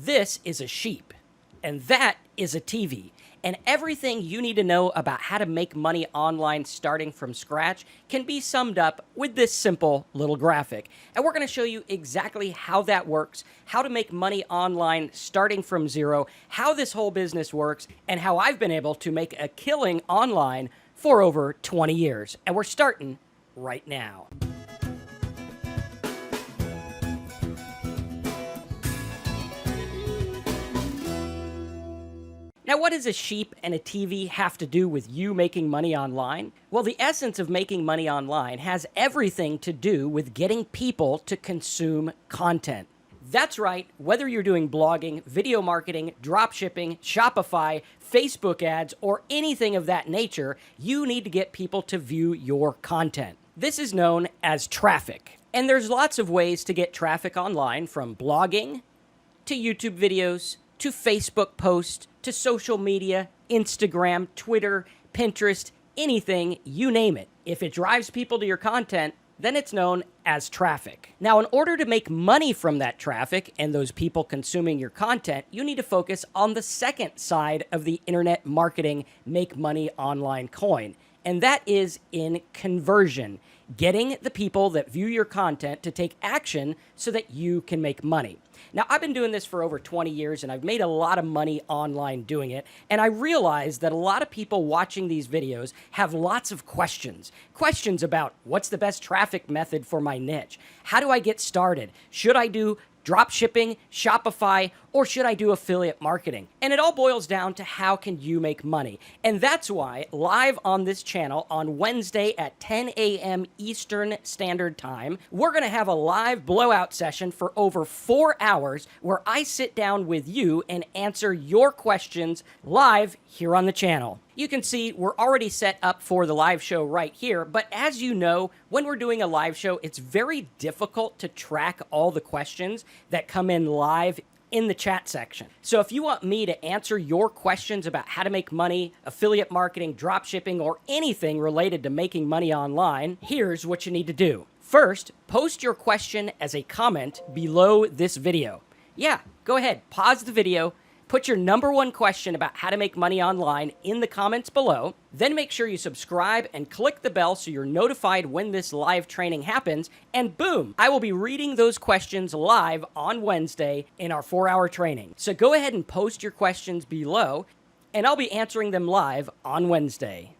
This is a sheep, and that is a TV. And everything you need to know about how to make money online starting from scratch can be summed up with this simple little graphic. And we're going to show you exactly how that works, how to make money online starting from zero, how this whole business works, and how I've been able to make a killing online for over 20 years. And we're starting right now. Now, what does a sheep and a TV have to do with you making money online? Well, the essence of making money online has everything to do with getting people to consume content. That's right, whether you're doing blogging, video marketing, dropshipping, Shopify, Facebook ads, or anything of that nature, you need to get people to view your content. This is known as traffic. And there's lots of ways to get traffic online, from blogging to YouTube videos to Facebook posts, to social media, Instagram, Twitter, Pinterest, anything, you name it. If it drives people to your content, then it's known as traffic. Now, in order to make money from that traffic and those people consuming your content, you need to focus on the second side of the internet marketing make money online coin, and that is in conversion, getting the people that view your content to take action so that you can make money. Now, I've been doing this for over 20 years, and I've made a lot of money online doing it, and I realized that a lot of people watching these videos have lots of questions. Questions about what's the best traffic method for my niche? How do I get started? Should I do drop shipping, Shopify, or should I do affiliate marketing? And it all boils down to how can you make money? And that's why live on this channel on Wednesday at 10 a.m. Eastern Standard Time, we're going to have a live blowout session for over 4 hours where I sit down with you and answer your questions live here on the channel. You can see we're already set up for the live show right here, but as you know, when we're doing a live show, it's very difficult to track all the questions that come in live in the chat section. So if you want me to answer your questions about how to make money, affiliate marketing, drop shipping, or anything related to making money online, here's what you need to do. First, post your question as a comment below this video. Yeah, go ahead, pause the video, put your number one question about how to make money online in the comments below. Then make sure you subscribe and click the bell so you're notified when this live training happens. And boom, I will be reading those questions live on Wednesday in our 4-hour training. So go ahead and post your questions below, and I'll be answering them live on Wednesday.